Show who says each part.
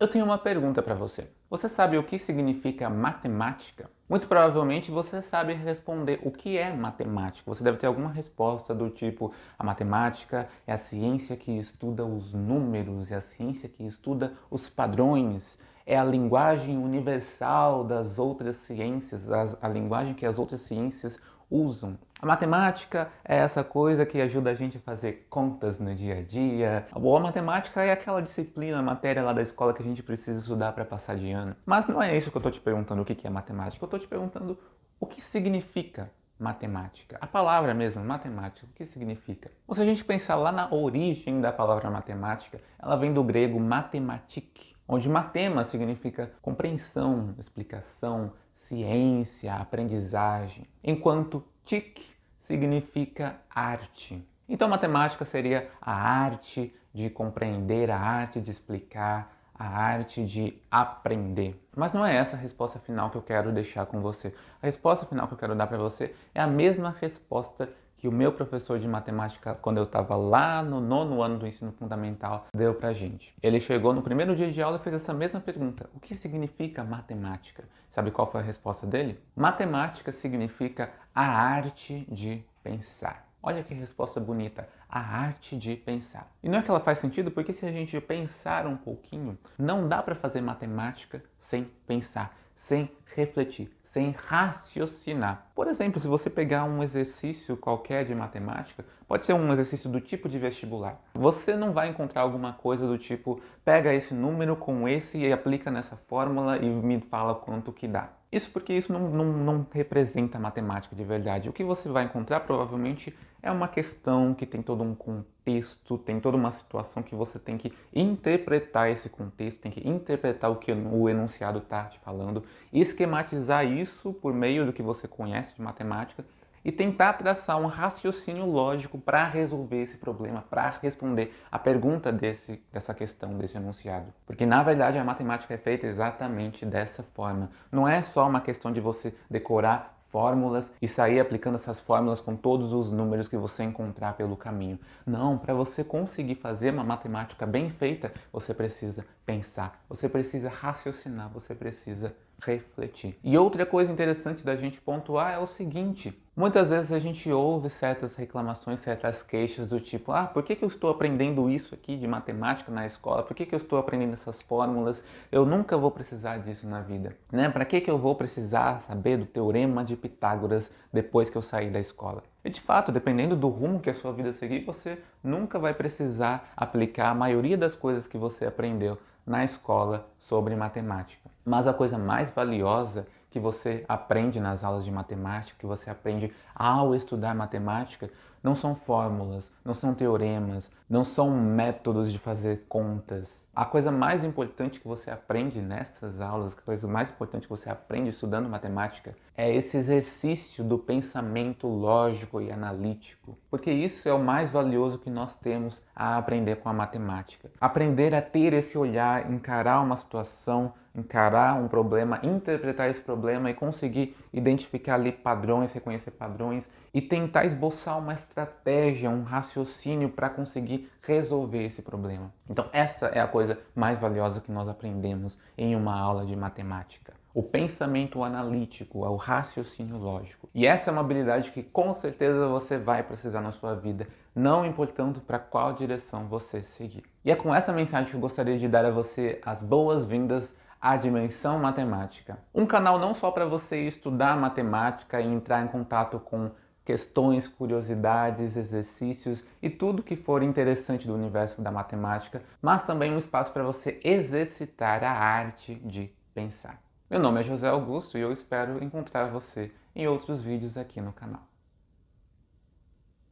Speaker 1: Eu tenho uma pergunta para você. Você sabe o que significa matemática? Muito provavelmente você sabe responder o que é matemática. Você deve ter alguma resposta do tipo: a matemática é a ciência que estuda os números, é a ciência que estuda os padrões, é a linguagem universal das outras ciências, a linguagem que as outras ciências usam. A matemática é essa coisa que ajuda a gente a fazer contas no dia a dia. A boa matemática é aquela disciplina, matéria lá da escola que a gente precisa estudar para passar de ano. Mas não é isso que eu estou te perguntando o que é matemática. Eu estou te perguntando o que significa matemática. A palavra mesmo, matemática, o que significa? Ou se a gente pensar lá na origem da palavra matemática, ela vem do grego matematik, onde matema significa compreensão, explicação, ciência, aprendizagem, enquanto tik significa arte. Então, matemática seria a arte de compreender, a arte de explicar, a arte de aprender. Mas não é essa a resposta final que eu quero deixar com você. A resposta final que eu quero dar para você é a mesma resposta que o meu professor de matemática, quando eu estava lá no 9º ano do ensino fundamental, deu pra gente. Ele chegou no primeiro dia de aula e fez essa mesma pergunta: o que significa matemática? Sabe qual foi a resposta dele? Matemática significa a arte de pensar. Olha que resposta bonita, a arte de pensar. E não é que ela faz sentido, porque se a gente pensar um pouquinho, não dá para fazer matemática sem pensar, sem refletir, sem raciocinar. Por exemplo, se você pegar um exercício qualquer de matemática, pode ser um exercício do tipo de vestibular. Você não vai encontrar alguma coisa do tipo: pega esse número com esse e aplica nessa fórmula e me fala quanto que dá. Isso porque isso não representa matemática de verdade. O que você vai encontrar provavelmente é uma questão que tem todo um contexto, tem toda uma situação que você tem que interpretar esse contexto, tem que interpretar o que o enunciado está te falando, esquematizar isso por meio do que você conhece de matemática e tentar traçar um raciocínio lógico para resolver esse problema, para responder a pergunta dessa questão, desse enunciado. Porque na verdade a matemática é feita exatamente dessa forma. Não é só uma questão de você decorar fórmulas e sair aplicando essas fórmulas com todos os números que você encontrar pelo caminho. Não, para você conseguir fazer uma matemática bem feita, você precisa pensar, você precisa raciocinar, você precisa refletir. E outra coisa interessante da gente pontuar é o seguinte: muitas vezes a gente ouve certas reclamações, certas queixas do tipo: por que eu estou aprendendo isso aqui de matemática na escola? Por que eu estou aprendendo essas fórmulas? Eu nunca vou precisar disso na vida, né? Para que eu vou precisar saber do teorema de Pitágoras depois que eu sair da escola? E de fato, dependendo do rumo que a sua vida seguir, você nunca vai precisar aplicar a maioria das coisas que você aprendeu na escola sobre matemática. Mas a coisa mais valiosa que você aprende nas aulas de matemática, que você aprende ao estudar matemática, não são fórmulas, não são teoremas, não são métodos de fazer contas. A coisa mais importante que você aprende nessas aulas, a coisa mais importante que você aprende estudando matemática, é esse exercício do pensamento lógico e analítico. Porque isso é o mais valioso que nós temos a aprender com a matemática. Aprender a ter esse olhar, encarar uma situação, encarar um problema, interpretar esse problema e conseguir identificar ali padrões, reconhecer padrões e tentar esboçar uma estratégia, um raciocínio para conseguir resolver esse problema. Então essa é a coisa mais valiosa que nós aprendemos em uma aula de matemática. O pensamento analítico, o raciocínio lógico. E essa é uma habilidade que com certeza você vai precisar na sua vida, não importando para qual direção você seguir. E é com essa mensagem que eu gostaria de dar a você as boas-vindas à Dimensão Matemática. Um canal não só para você estudar matemática e entrar em contato com questões, curiosidades, exercícios e tudo que for interessante do universo da matemática, mas também um espaço para você exercitar a arte de pensar. Meu nome é José Augusto e eu espero encontrar você em outros vídeos aqui no canal.